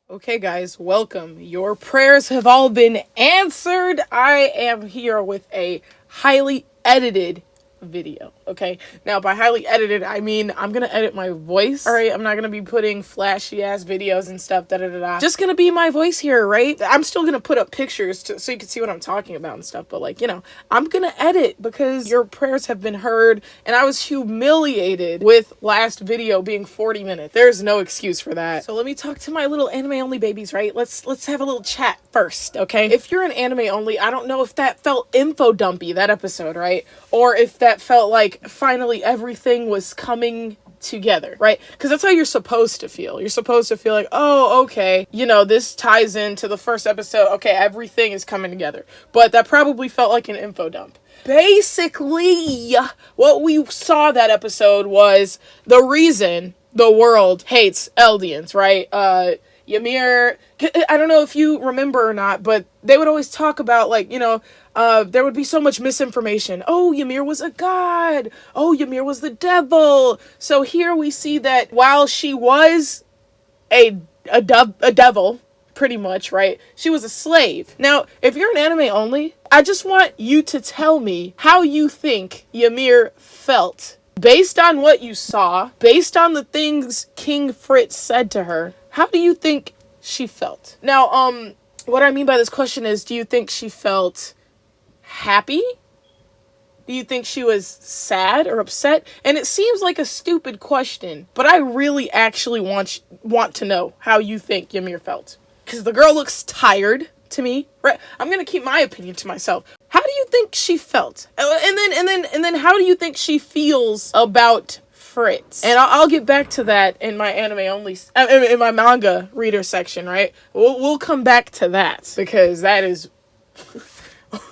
Okay, guys, welcome. Your prayers have all been answered. I am here with a highly edited video. Okay, now by highly edited, I mean I'm gonna edit my voice. All right, I'm not gonna be putting flashy ass videos and stuff. Just gonna be my voice here, right? I'm still gonna put up pictures so you can see what I'm talking about and stuff. But I'm gonna edit because your prayers have been heard, and I was humiliated with last video being 40 minutes. There's no excuse for that. So let me talk to my little anime only babies, right? Let's have a little chat first, okay? If you're an anime only, I don't know if that felt info dumpy, that episode, right? Or if that felt like finally everything was coming together, right? Because that's how you're supposed to feel. You're supposed to feel like, oh, okay, this ties into the first episode. Okay, everything is coming together. But that probably felt like an info dump. Basically, what we saw that episode was the reason the world hates Eldians, right? Ymir, I don't know if you remember or not, but they would always talk about, there would be so much misinformation. Oh, Ymir was a god. Oh, Ymir was the devil. So here we see that while she was a devil, pretty much, right? She was a slave. Now, if you're an anime only, I just want you to tell me how you think Ymir felt. Based on what you saw, based on the things King Fritz said to her, how do you think she felt? Now, what I mean by this question is, do you think she felt happy? Do you think she was sad or upset? And it seems like a stupid question, but I really actually want to know how you think Ymir felt. Because the girl looks tired to me, right? I'm gonna keep my opinion to myself. How do you think she felt? And then how do you think she feels about Fritz? And I'll get back to that in my anime only, in my manga reader section, right? We'll come back to that because that is,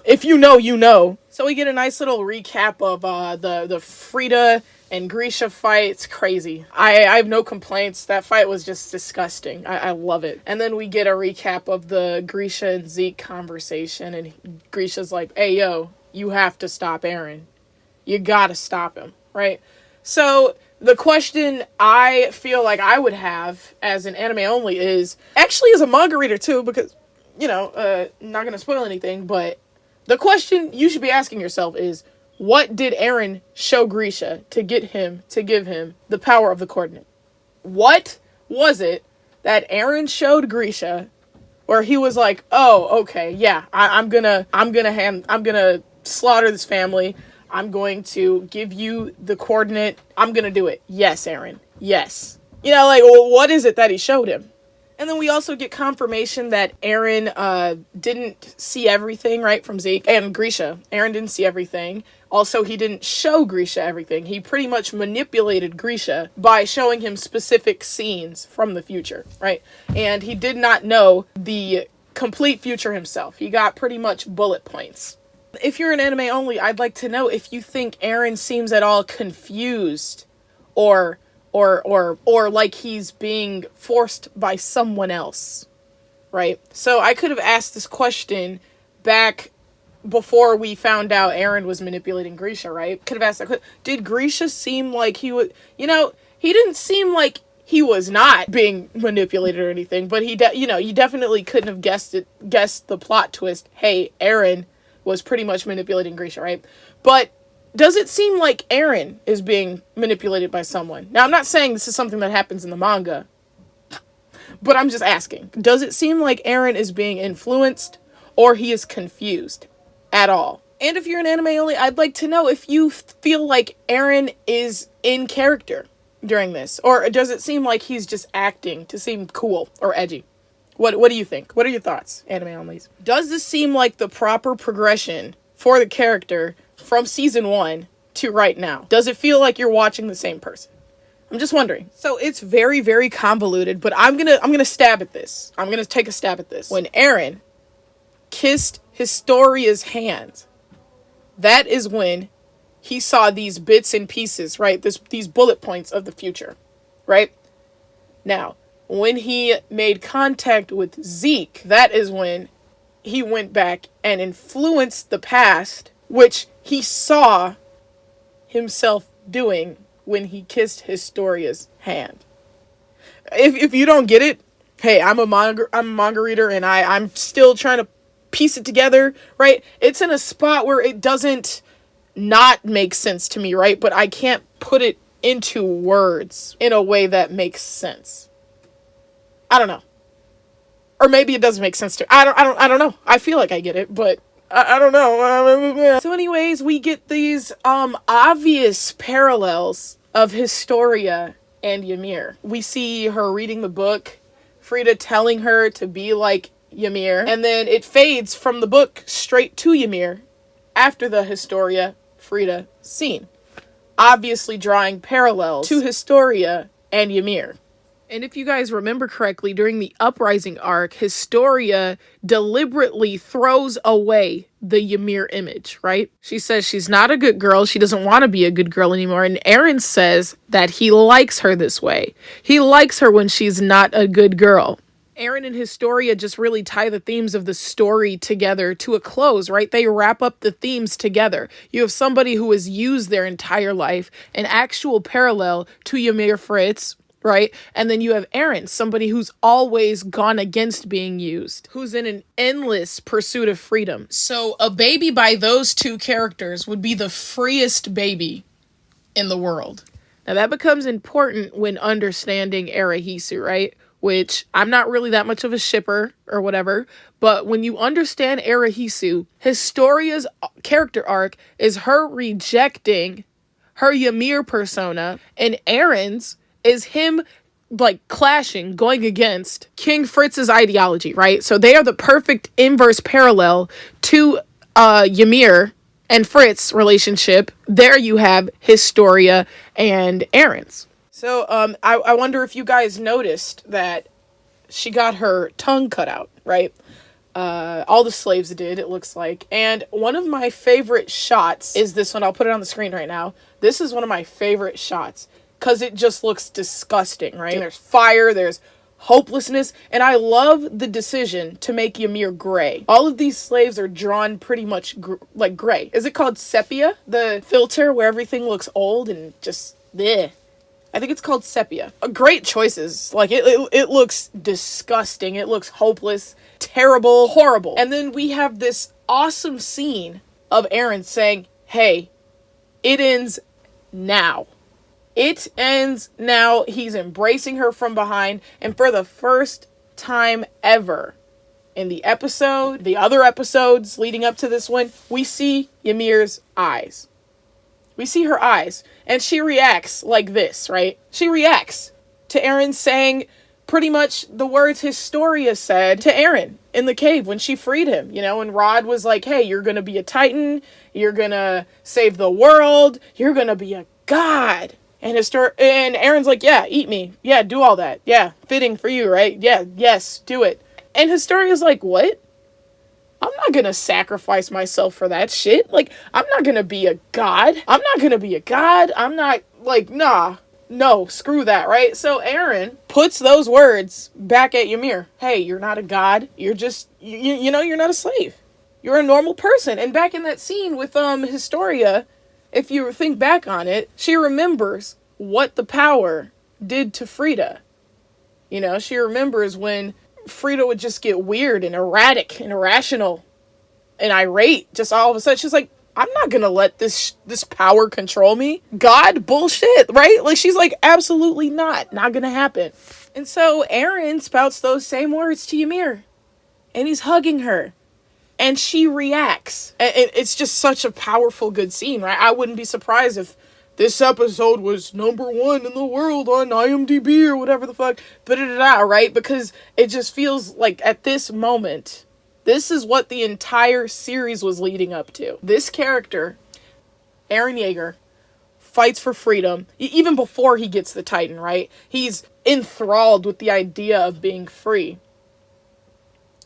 if you know, you know. So we get a nice little recap of the Frida and Grisha fight. It's crazy. I have no complaints. That fight was just disgusting. I love it. And then we get a recap of the Grisha and Zeke conversation, and Grisha's like, hey, yo, you have to stop Eren. You gotta stop him, right? So the question I feel like I would have as an anime only is, actually as a manga reader too, because, not gonna spoil anything, but the question you should be asking yourself is, what did Eren show Grisha to give him the power of the coordinate? What was it that Eren showed Grisha where he was like, oh, okay, yeah, I'm gonna slaughter this family. I'm going to give you the coordinate. I'm gonna do it. Yes, Eren. Yes. What is it that he showed him? And then we also get confirmation that Eren didn't see everything, right, from Zeke and Grisha. Eren didn't see everything. Also, he didn't show Grisha everything. He pretty much manipulated Grisha by showing him specific scenes from the future, right? And he did not know the complete future himself. He got pretty much bullet points. If you're an anime only, I'd like to know if you think Eren seems at all confused or like he's being forced by someone else, right? So I could have asked this question back before we found out Eren was manipulating Grisha, right? Could have asked that question. Did Grisha seem like he would, he didn't seem like he was not being manipulated or anything, but you definitely couldn't have guessed the plot twist. Hey, Eren was pretty much manipulating Grisha, right? But does it seem like Eren is being manipulated by someone? Now, I'm not saying this is something that happens in the manga, but I'm just asking. Does it seem like Eren is being influenced or he is confused at all? And if you're an anime only, I'd like to know if you feel like Eren is in character during this, or does it seem like he's just acting to seem cool or edgy? What do you think? What are your thoughts, anime onlys? Does this seem like the proper progression for the character from season 1 to right now? Does it feel like you're watching the same person? I'm just wondering. So it's very, very convoluted, but I'm gonna stab at this. I'm gonna take a stab at this. When Eren kissed Historia's hand, that is when he saw these bits and pieces, right? These bullet points of the future, right? Now, when he made contact with Zeke, that is when he went back and influenced the past, which he saw himself doing when he kissed Historia's hand. If you don't get it, hey, I'm a manga reader, and I'm still trying to piece it together, right? It's in a spot where it doesn't not make sense to me, right? But I can't put it into words in a way that makes sense. I don't know. Or maybe it doesn't make sense to I don't know. I feel like I get it, but I don't know. So anyways, we get these obvious parallels of Historia and Ymir. We see her reading the book, Frida telling her to be like Ymir, and then it fades from the book straight to Ymir after the Historia Frida scene, obviously drawing parallels to Historia and Ymir. And if you guys remember correctly, during the Uprising arc, Historia deliberately throws away the Ymir image, right? She says she's not a good girl. She doesn't want to be a good girl anymore. And Eren says that he likes her this way. He likes her when she's not a good girl. Eren and Historia just really tie the themes of the story together to a close, right? They wrap up the themes together. You have somebody who has used their entire life, an actual parallel to Ymir Fritz, right? And then you have Eren, somebody who's always gone against being used, who's in an endless pursuit of freedom. So a baby by those two characters would be the freest baby in the world. Now that becomes important when understanding Arahisu, right? Which I'm not really that much of a shipper or whatever, but when you understand Arahisu, Historia's character arc is her rejecting her Ymir persona, and Eren's is him like clashing, going against King Fritz's ideology, right? So they are the perfect inverse parallel to Ymir and Fritz relationship. There you have Historia and Eren's. So I wonder if you guys noticed that she got her tongue cut out, right? All the slaves did, it looks like. And one of my favorite shots is this one. I'll put it on the screen right now. This is one of my favorite shots because it just looks disgusting, right? There's fire, there's hopelessness, and I love the decision to make Ymir gray. All of these slaves are drawn pretty much like gray. Is it called sepia? The filter where everything looks old and just bleh. I think it's called sepia. Great choices. Like, it looks disgusting. It looks hopeless, terrible, horrible. And then we have this awesome scene of Eren saying, hey, it ends now. It ends now. He's embracing her from behind. And for the first time ever in the episode, the other episodes leading up to this one, we see Ymir's eyes. We see her eyes, and she reacts like this, right? She reacts to Eren saying pretty much the words Historia said to Eren in the cave when she freed him, you know, and Rod was like, hey, you're going to be a Titan, you're going to save the world, you're going to be a god. And Eren's like, yeah, eat me. Yeah, do all that. Yeah, fitting for you, right? Yeah, yes, do it. And Historia's like, what? I'm not gonna sacrifice myself for that shit. Like, I'm not gonna be a god. I'm not gonna be a god. I'm not, like, nah. No, screw that, right? So Eren puts those words back at Ymir. Hey, you're not a god. You're just, you know, you're not a slave. You're a normal person. And back in that scene with Historia, if you think back on it, she remembers what the power did to Frida. You know, she remembers when Frida would just get weird and erratic and irrational and irate just all of a sudden. She's like, I'm not gonna let this power control me. God, bullshit, right? Like, she's like, absolutely not gonna happen. And so Eren spouts those same words to Ymir, and he's hugging her, and she reacts. And it's just such a powerful, good scene, right? I wouldn't be surprised if this episode was #1 in the world on IMDb or whatever the fuck, right? Because it just feels like at this moment, this is what the entire series was leading up to. This character, Eren Yeager, fights for freedom, even before he gets the Titan, right? He's enthralled with the idea of being free.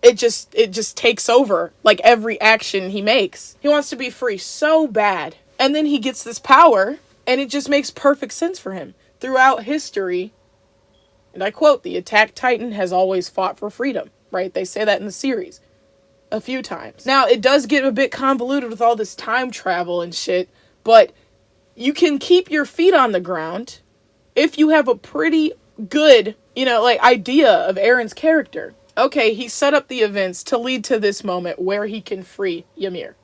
It just takes over, like, every action he makes. He wants to be free so bad. And then he gets this power, and it just makes perfect sense for him. Throughout history, and I quote, the attack Titan has always fought for freedom, right? They say that in the series a few times. Now, it does get a bit convoluted with all this time travel and shit, but you can keep your feet on the ground if you have a pretty good idea of Aaron's character. Okay, he set up the events to lead to this moment where he can free Ymir.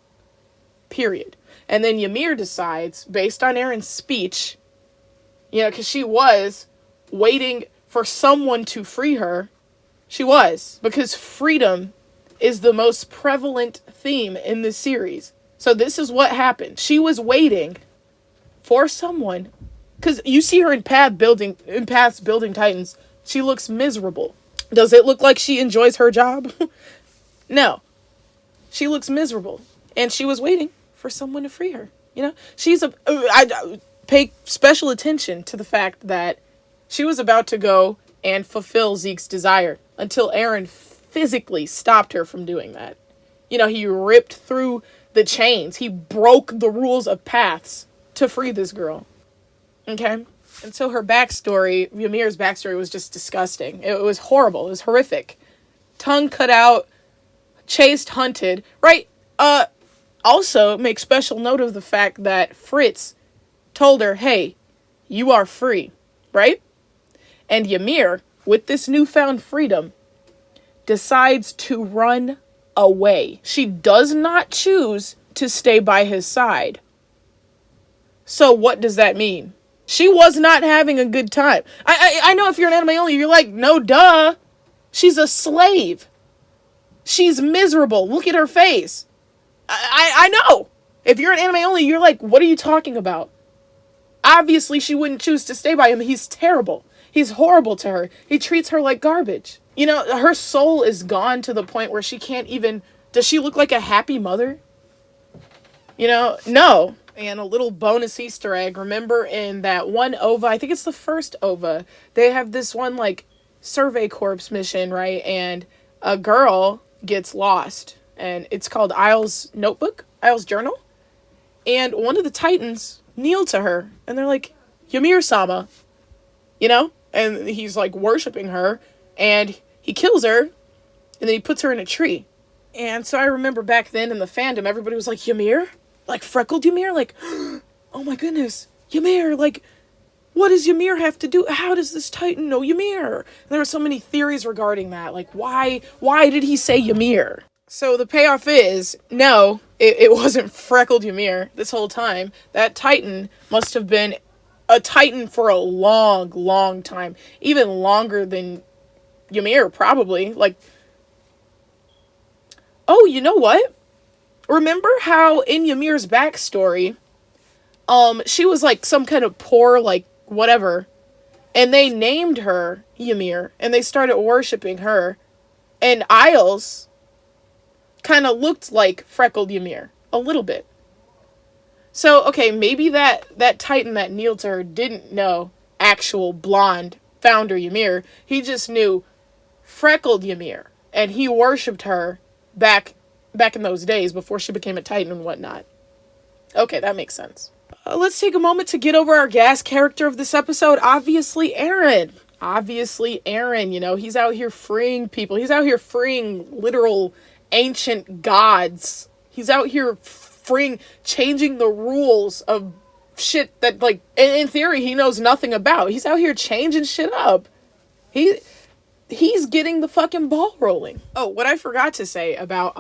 Period. And then Ymir decides, based on Aaron's speech, because she was waiting for someone to free her. She was. Because freedom is the most prevalent theme in this series. So this is what happened. She was waiting for someone. Because you see her in past building Titans. She looks miserable. Does it look like she enjoys her job? No. She looks miserable. And she was waiting for someone to free her. I pay special attention to the fact that she was about to go and fulfill Zeke's desire until Aaron physically stopped her from doing that. He ripped through the chains. He broke the rules of paths to free this girl. Okay? And so her backstory, Ymir's backstory, was just disgusting. It was horrible. It was horrific. Tongue cut out, chased, hunted. Right? Also, make special note of the fact that Fritz told her, hey, you are free. Right? And Ymir, with this newfound freedom, decides to run away. She does not choose to stay by his side. So what does that mean? She was not having a good time. I know if you're an anime only, you're like, no, duh. She's a slave. She's miserable. Look at her face. I know. If you're an anime only, you're like, what are you talking about? Obviously, she wouldn't choose to stay by him. He's terrible. He's horrible to her. He treats her like garbage. Her soul is gone to the point where she can't even... Does she look like a happy mother? No. And a little bonus Easter egg. Remember in that one OVA, I think it's the first OVA, they have this one, Survey Corps mission, right? And a girl gets lost. And it's called Isle's Journal. And one of the Titans kneel to her. And they're like, Ymir-sama. And he's, worshipping her. And he kills her. And then he puts her in a tree. And so I remember back then in the fandom, everybody was like, Ymir? Freckled Ymir? Oh my goodness. Ymir, what does Ymir have to do? How does this Titan know Ymir? And there were so many theories regarding that. Why did he say Ymir? So the payoff is, no, it wasn't freckled Ymir this whole time. That Titan must have been a Titan for a long, long time. Even longer than Ymir, probably. Oh, you know what? Remember how in Ymir's backstory, she was some kind of poor, whatever, and they named her Ymir, and they started worshipping her, and Isles kind of looked like freckled Ymir, a little bit. So, okay, maybe that Titan that kneeled to her didn't know actual blonde founder Ymir. He just knew freckled Ymir, and he worshipped her back in those days before she became a Titan and whatnot. Okay, that makes sense. Let's take a moment to get over our gas character of this episode. Obviously, Aaron. He's out here freeing people. He's out here freeing literal ancient gods. He's out here changing the rules of shit that, in theory, he knows nothing about. He's out here changing shit up. He's getting the fucking ball rolling. Oh, what I forgot to say about,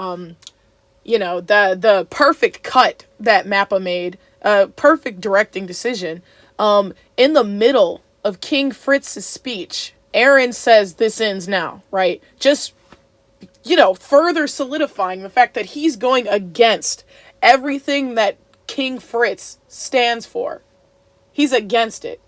the perfect cut that Mappa made, perfect directing decision. In the middle of King Fritz's speech, Aaron says, "This ends now," right? Just, further solidifying the fact that he's going against everything that King Fritz stands for. He's against it.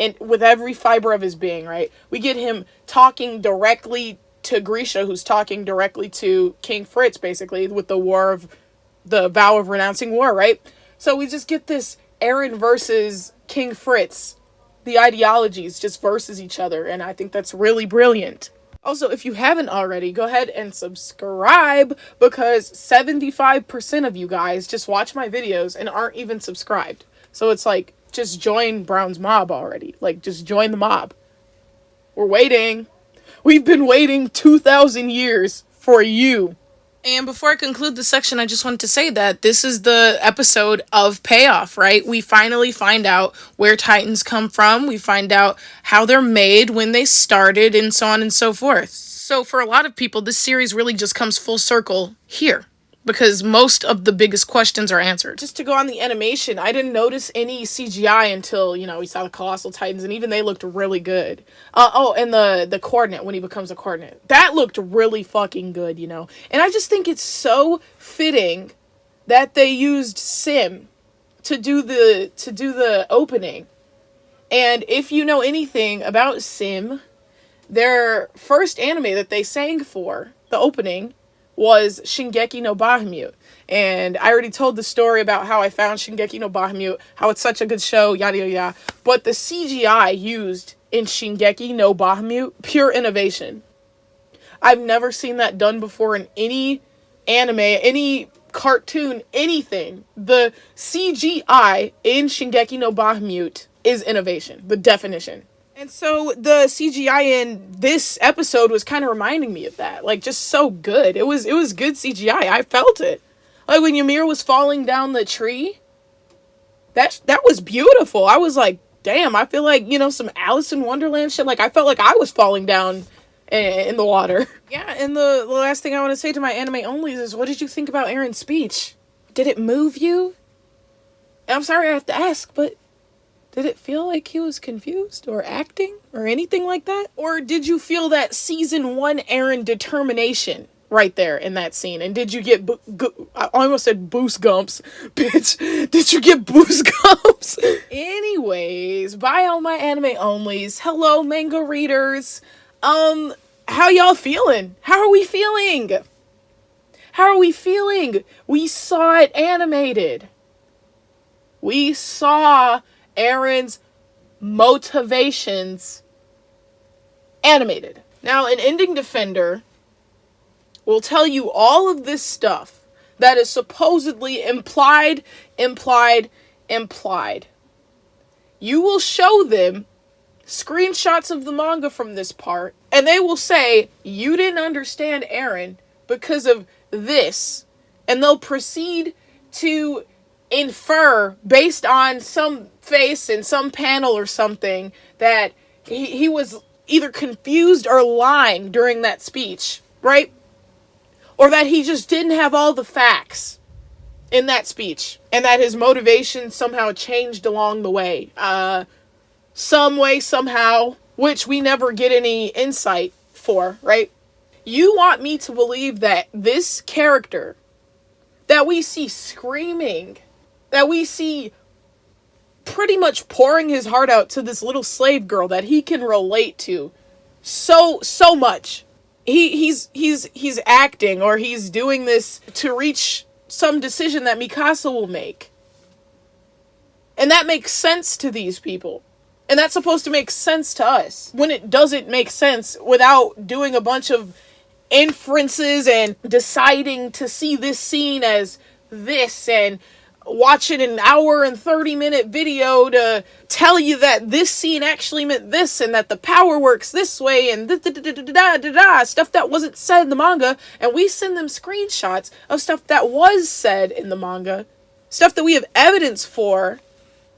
And with every fiber of his being, right? We get him talking directly to Grisha, who's talking directly to King Fritz, basically, with the vow of renouncing war, right? So we just get this Aaron versus King Fritz. The ideologies just versus each other, and I think that's really brilliant. Also, if you haven't already, go ahead and subscribe, because 75% of you guys just watch my videos and aren't even subscribed. So it's just join Brown's mob already. Just join the mob. We're waiting. We've been waiting 2,000 years for you. And before I conclude the section, I just wanted to say that this is the episode of payoff, right? We finally find out where Titans come from. We find out how they're made, when they started, and so on and so forth. So for a lot of people, this series really just comes full circle here, because most of the biggest questions are answered. Just to go on the animation, I didn't notice any CGI until, we saw the Colossal Titans, and even they looked really good. And the coordinate, when he becomes a coordinate. That looked really fucking good, And I just think it's so fitting that they used Sim to do the opening. And if you know anything about Sim, their first anime that they sang for, the opening, was Shingeki no Bahamut. And I already told the story about how I found Shingeki no Bahamut, how it's such a good show, yada yada yada. But the CGI used in Shingeki no Bahamut, pure innovation. I've never seen that done before in any anime, any cartoon, anything. The CGI in Shingeki no Bahamut is innovation, the definition. And so the CGI in this episode was kind of reminding me of that. Like, just so good. It was good CGI. I felt it. Like, when Ymir was falling down the tree, that was beautiful. I was like, damn, I feel like, some Alice in Wonderland shit. Like, I felt like I was falling down in the water. Yeah, and the last thing I want to say to my anime onlys is, what did you think about Eren's speech? Did it move you? And I'm sorry I have to ask, but did it feel like he was confused or acting or anything like that? Or did you feel that season 1 Eren determination right there in that scene? And did you get, I almost said boost gumps, bitch. Did you get boost gumps? Anyways, bye all my anime onlys. Hello, manga readers. How y'all feeling? How are we feeling? How are we feeling? We saw it animated. We saw Eren's motivations animated. Now, an ending defender will tell you all of this stuff that is supposedly implied. You will show them screenshots of the manga from this part, and they will say, you didn't understand Eren because of this. And they'll proceed to infer, based on some face in some panel or something, that he was either confused or lying during that speech, right? Or that he just didn't have all the facts in that speech, and that his motivation somehow changed along the way. Some way, somehow, which we never get any insight for, right? You want me to believe that this character that we see screaming, that we see pretty much pouring his heart out to this little slave girl that he can relate to so much. He's acting, or he's doing this to reach some decision that Mikasa will make. And that makes sense to these people. And that's supposed to make sense to us. When it doesn't make sense, without doing a bunch of inferences and deciding to see this scene as this, and watching an hour and 30-minute video to tell you that this scene actually meant this, and that the power works this way, and stuff that wasn't said in the manga, and we send them screenshots of stuff that was said in the manga, stuff that we have evidence for,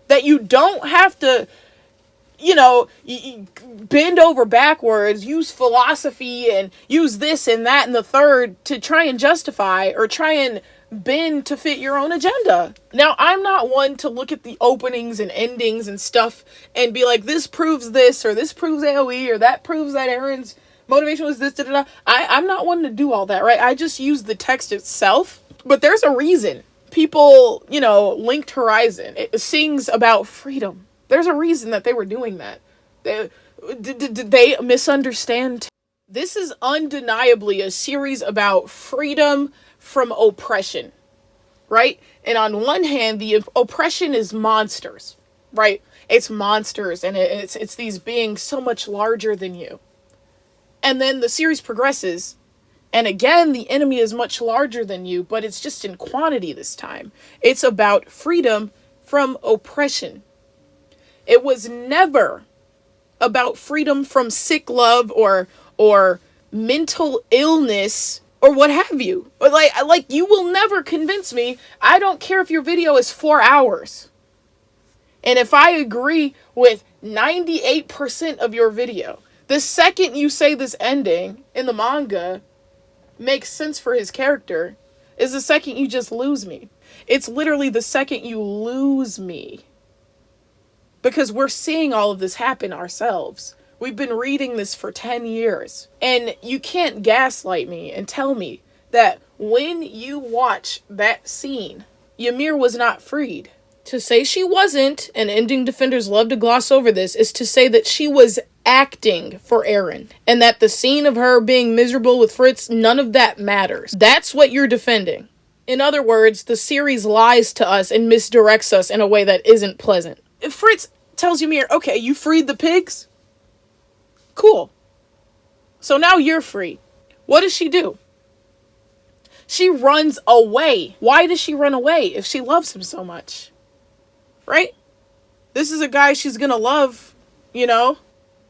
that you don't have to, bend over backwards, use philosophy, and use this and that and the third to try and justify, or try and bend to fit your own agenda. Now, I'm not one to look at the openings and endings and stuff and be like, this proves this, or this proves AOE, or that proves that Eren's motivation was this, I'm not one to do all that, right? I just use the text itself. But there's a reason people, Linked Horizon, it sings about freedom. There's a reason that they were doing that. Did they misunderstand? This is undeniably a series about freedom from oppression, right? And on one hand, the oppression is monsters, right? It's monsters, and it's these beings so much larger than you. And then the series progresses, and again, the enemy is much larger than you, but it's just in quantity this time. It's about freedom from oppression. It was never about freedom from sick love or mental illness or what have you. Or like you will never convince me. I don't care if your video is 4 hours. And if I agree with 98% of your video, the second you say this ending in the manga makes sense for his character is the second you just lose me. It's literally the second you lose me. Because we're seeing all of this happen ourselves. We've been reading this for 10 years. And you can't gaslight me and tell me that when you watch that scene, Ymir was not freed. To say she wasn't, and ending defenders love to gloss over this, is to say that she was acting for Eren. And that the scene of her being miserable with Fritz, none of that matters. That's what you're defending. In other words, the series lies to us and misdirects us in a way that isn't pleasant. If Fritz tells Ymir, okay, you freed the pigs? Cool. So now you're free. What does she do? She runs away. Why does she run away if she loves him so much? Right? This is a guy she's gonna love, you know?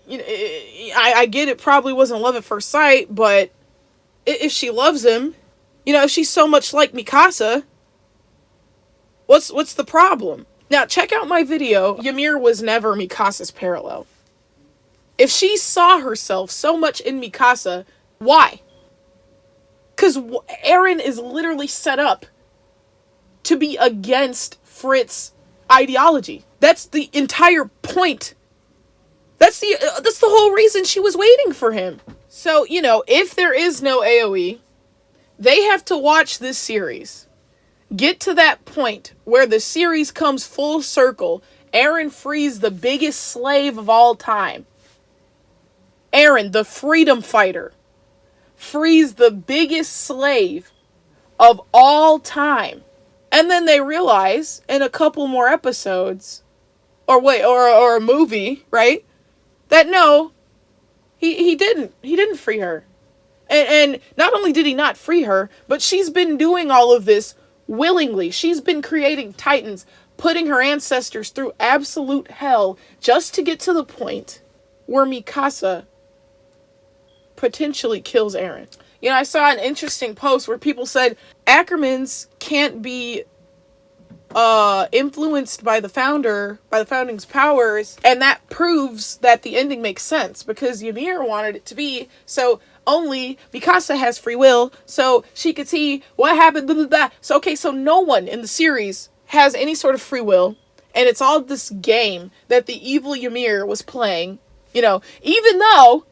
I get it probably wasn't love at first sight, but if she loves him, you know, if she's so much like Mikasa, what's the problem? Now, check out my video. Ymir was never Mikasa's parallel. If she saw herself so much in Mikasa, why? Because Eren is literally set up to be against Fritz's ideology. That's the entire point. That's the whole reason she was waiting for him. So, you know, if there is no AOE, they have to watch this series. Get to that point where the series comes full circle. Eren frees the biggest slave of all time. Eren, the freedom fighter, frees the biggest slave of all time. And then they realize in a couple more episodes, or a movie, right? That no, he didn't free her. And not only did he not free her, but she's been doing all of this willingly. She's been creating titans, putting her ancestors through absolute hell just to get to the point where Mikasa potentially kills Eren. You know, I saw an interesting post where people said Ackermans can't be influenced by the founding's powers, and that proves that the ending makes sense because Ymir wanted it to be so only Mikasa has free will, so she could see what happened, blah, blah, blah. So, okay, so no one in the series has any sort of free will, and it's all this game that the evil Ymir was playing, you know, even though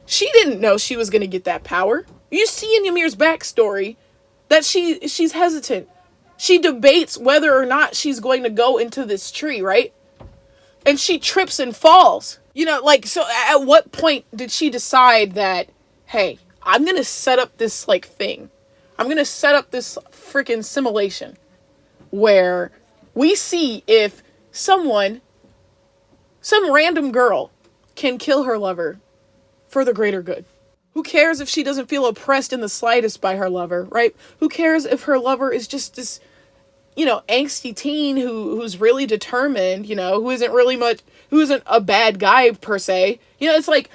she didn't know she was going to get that power. You see in Ymir's backstory that she's hesitant. She debates whether or not she's going to go into this tree, right? And she trips and falls. You know, like, so at what point did she decide that, hey, I'm going to set up this, like, thing. I'm going to set up this freaking simulation where we see if some random girl can kill her lover for the greater good. Who cares if she doesn't feel oppressed in the slightest by her lover, right? Who cares if her lover is just this, you know, angsty teen who's really determined, you know, who isn't a bad guy per se. You know, it's like,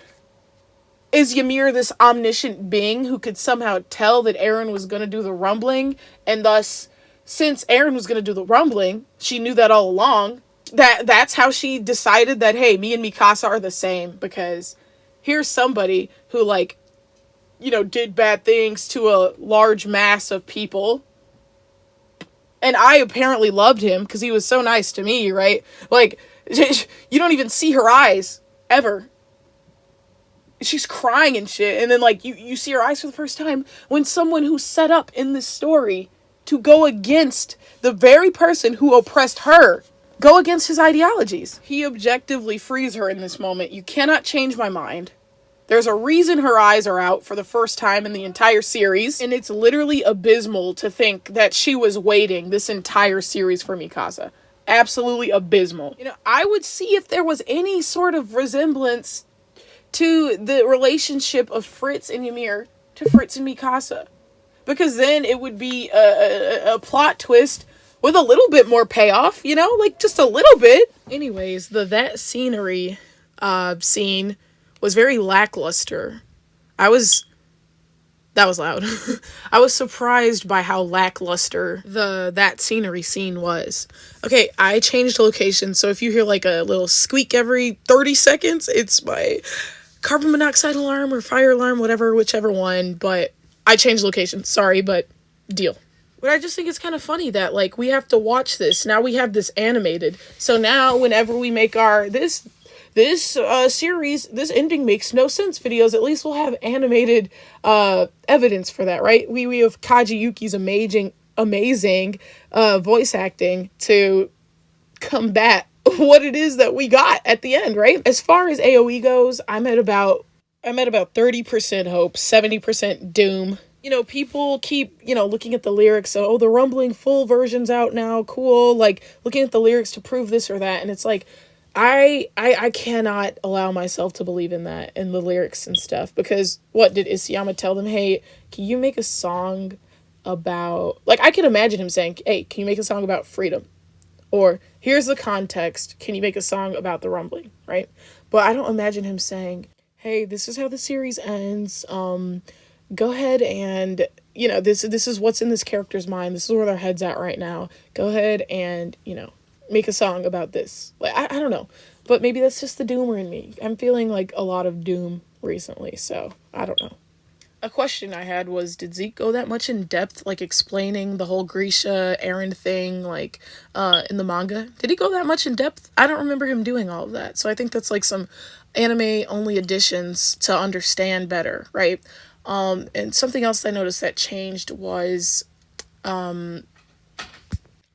is Ymir this omniscient being who could somehow tell that Eren was going to do the rumbling, and thus, since Eren was going to do the rumbling, she knew that all along, that's how she decided that, hey, me and Mikasa are the same, because here's somebody who, like, you know, did bad things to a large mass of people. And I apparently loved him because he was so nice to me, right? Like, you don't even see her eyes, ever. She's crying and shit. And then, like, you see her eyes for the first time when someone who's set up in this story to go against the very person who oppressed her, go against his ideologies. He objectively frees her in this moment. You cannot change my mind. There's a reason her eyes are out for the first time in the entire series, and it's literally abysmal to think that she was waiting this entire series for Mikasa. Absolutely abysmal. You know, I would see if there was any sort of resemblance to the relationship of Fritz and Ymir to Fritz and Mikasa. Because then it would be a plot twist with a little bit more payoff, you know? Like, just a little bit. Anyways, that scenery scene was very lackluster. I was That was loud. I was surprised by how lackluster that scenery scene was. Okay, I changed location, so if you hear like a little squeak every 30 seconds, it's my carbon monoxide alarm or fire alarm, whatever, whichever one, but I changed location. Sorry, but deal. But I just think it's kind of funny that like we have to watch this. Now we have this animated. So now whenever we make our this series, this ending makes no sense videos, at least we'll have animated evidence for that, right? We have Kaji Yuki's amazing voice acting to combat what it is that we got at the end, right? As far as AoE goes, I'm at about 30% hope, 70% doom. You know, people keep, looking at the lyrics, so, oh, the Rumbling full version's out now, cool, like, looking at the lyrics to prove this or that, and it's like, I cannot allow myself to believe in that, in the lyrics and stuff, because, what, did Isayama tell them, hey, can you make a song about, like, I can imagine him saying, hey, can you make a song about freedom? Or, here's the context, can you make a song about the Rumbling, right? But I don't imagine him saying, hey, this is how the series ends, go ahead and, this is what's in this character's mind. This is where their head's at right now. Go ahead and, make a song about this. Like, I don't know. But maybe that's just the doomer in me. I'm feeling like a lot of doom recently, so I don't know. A question I had was, did Zeke go that much in depth, like explaining the whole Grisha Eren thing, like, in the manga? Did he go that much in depth? I don't remember him doing all of that. So I think that's like some anime-only additions to understand better, right? And something else I noticed that changed was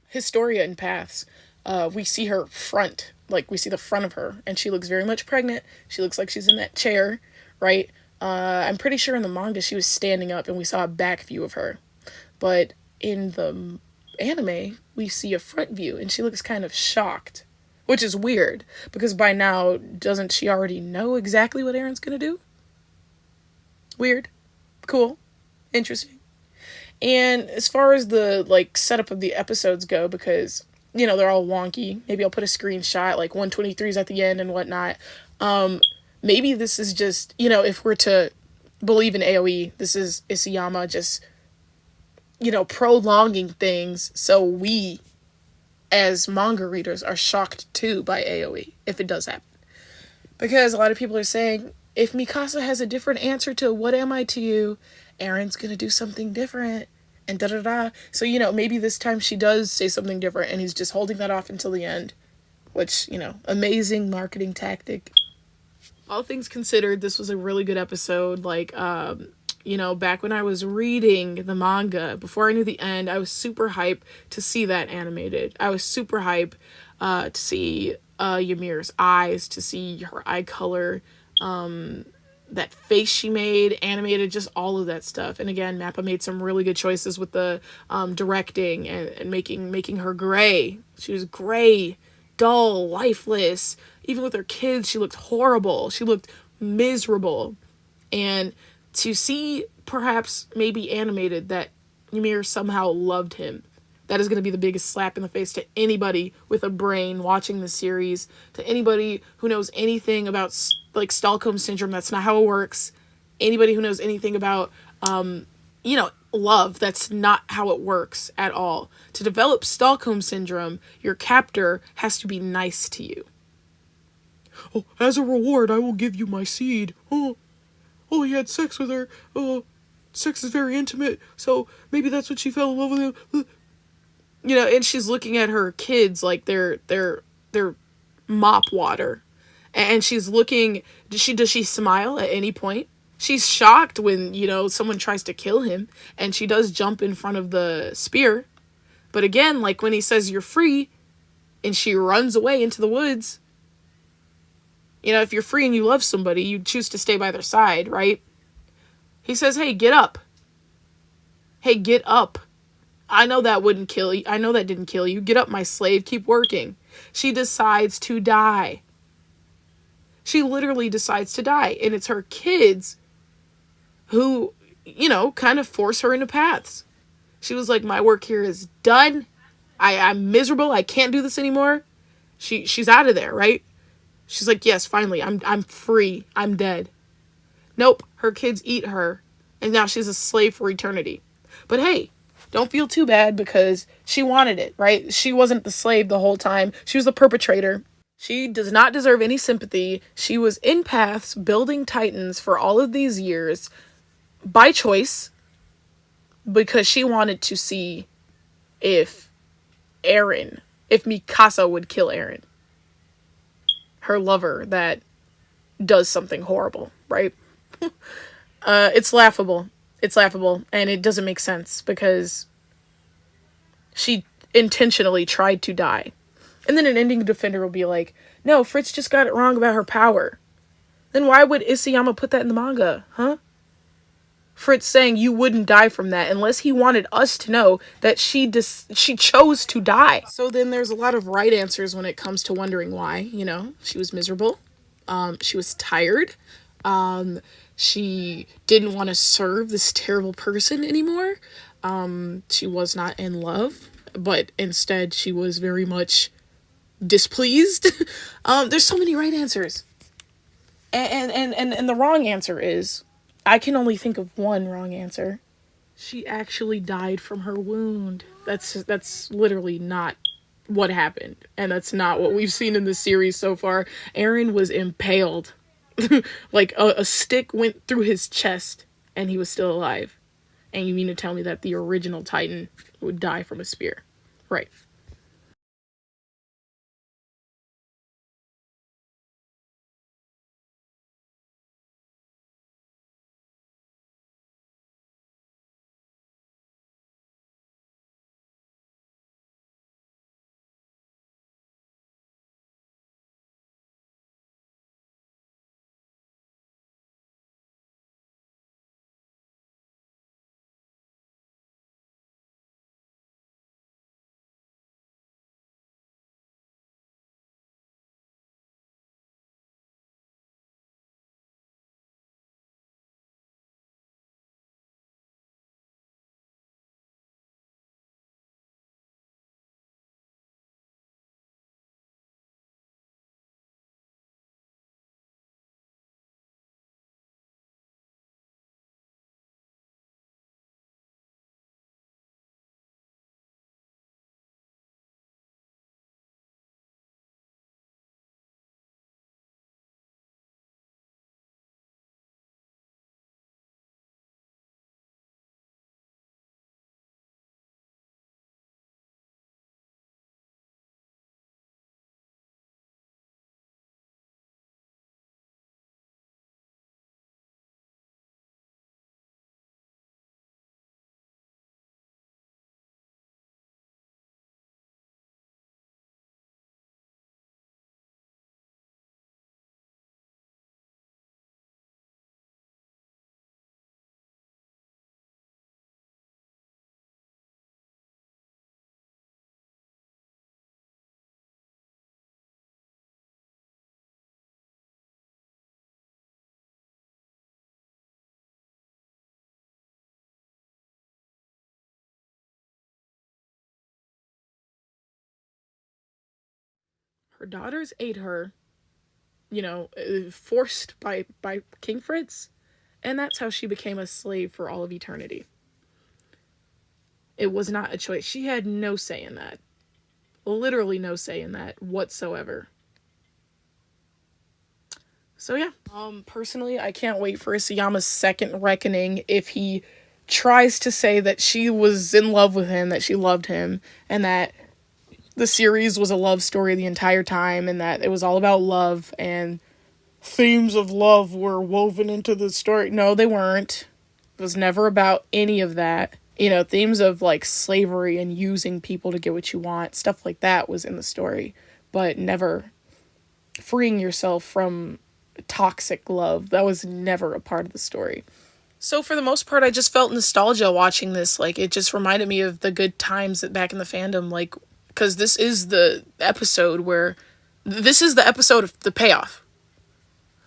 Historia in Paths. We see her front, like we see the front of her, and she looks very much pregnant. She looks like she's in that chair, right? I'm pretty sure in the manga she was standing up and we saw a back view of her. But in the anime, we see a front view and she looks kind of shocked, which is weird because by now, doesn't she already know exactly what Eren's gonna do? Weird. Cool. Interesting. And as far as the, like, setup of the episodes go, because, they're all wonky. Maybe I'll put a screenshot, like 123's at the end and whatnot. Maybe this is just, if we're to believe in AoE, this is Isayama just, prolonging things so we, as manga readers, are shocked too by AoE, if it does happen. Because a lot of people are saying, if Mikasa has a different answer to what am I to you, Eren's gonna do something different, and da-da-da. So, maybe this time she does say something different, and he's just holding that off until the end. Which, amazing marketing tactic. All things considered, this was a really good episode. Like, back when I was reading the manga, before I knew the end, I was super hyped to see that animated. I was super hyped to see Ymir's eyes, to see her eye color, that face she made, animated, just all of that stuff. And again, Mappa made some really good choices with the directing and making her gray. She was gray, dull, lifeless. Even with her kids, she looked horrible. She looked miserable. And to see, perhaps, maybe animated, that Ymir somehow loved him, that is going to be the biggest slap in the face to anybody with a brain watching the series, to anybody who knows anything about, like, Stockholm Syndrome. That's not how it works. Anybody who knows anything about, love, that's not how it works at all. To develop Stockholm Syndrome, your captor has to be nice to you. Oh, as a reward, I will give you my seed. Oh, he had sex with her. Oh, sex is very intimate, so maybe that's what she fell in love with him. And she's looking at her kids like they're mop water. And she's looking, does she smile at any point? She's shocked when, someone tries to kill him, and she does jump in front of the spear. But again, like when he says you're free, and she runs away into the woods, if you're free and you love somebody, you choose to stay by their side, right? He says, hey, get up. Hey, get up. I know that wouldn't kill you. I know that didn't kill you. Get up, my slave. Keep working. She decides to die. She literally decides to die. And it's her kids who, kind of force her into paths. She was like, my work here is done. I'm miserable. I can't do this anymore. She's out of there, right? She's like, yes, finally, I'm free. I'm dead. Nope, her kids eat her and now she's a slave for eternity. But hey, don't feel too bad because she wanted it, right? She wasn't the slave the whole time. She was the perpetrator. She does not deserve any sympathy. She was in paths building titans for all of these years by choice because she wanted to see if Mikasa would kill Eren, her lover that does something horrible, right? It's laughable. It's laughable, and it doesn't make sense because she intentionally tried to die. And then an ending defender will be like, no, Fritz just got it wrong about her power. Then why would Isayama put that in the manga, huh? Fritz saying you wouldn't die from that unless he wanted us to know that she chose to die. So then there's a lot of right answers when it comes to wondering why. You know, she was miserable. She was tired. She didn't want to serve this terrible person anymore. She was not in love, but instead she was very much displeased. There's so many right answers. And the wrong answer is, I can only think of one wrong answer. She actually died from her wound. That's literally not what happened. And that's not what we've seen in the series so far. Eren was impaled. Like a stick went through his chest and he was still alive. And you mean to tell me that the original Titan would die from a spear? Right. Her daughters ate her, forced by King Fritz, and that's how she became a slave for all of eternity. It was not a choice. She had no say in that. Literally no say in that whatsoever. So yeah. Personally, I can't wait for Isayama's second reckoning if he tries to say that she was in love with him, that she loved him, and that the series was a love story the entire time, and that it was all about love, and themes of love were woven into the story. No, they weren't. It was never about any of that. Themes of like slavery and using people to get what you want, stuff like that was in the story, but never freeing yourself from toxic love. That was never a part of the story. So for the most part, I just felt nostalgia watching this. Like, it just reminded me of the good times back in the fandom, like, because this is the episode of the payoff.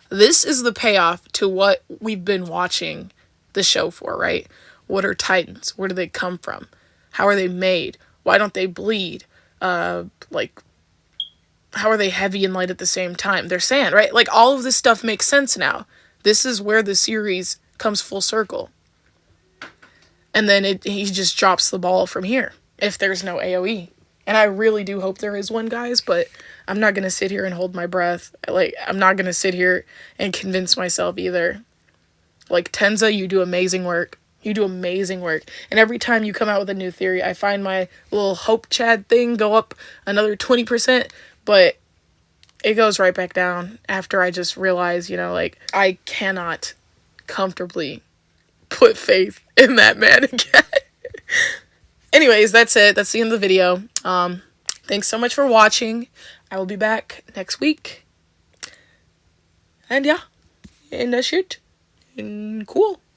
This is the payoff to what we've been watching the show for, right? What are Titans? Where do they come from? How are they made? Why don't they bleed? How are they heavy and light at the same time? They're sand, right? Like, all of this stuff makes sense now. This is where the series comes full circle. And then he just drops the ball from here if there's no AoE. And I really do hope there is one, guys, but I'm not going to sit here and hold my breath. Like, I'm not going to sit here and convince myself either. Like, Tenza, you do amazing work. You do amazing work. And every time you come out with a new theory, I find my little hope Chad thing go up another 20%, but it goes right back down after I just realize, you know, like, I cannot comfortably put faith in that man again. Anyways, that's it. That's the end of the video. Thanks so much for watching. I will be back next week. And yeah, and that's it. And cool.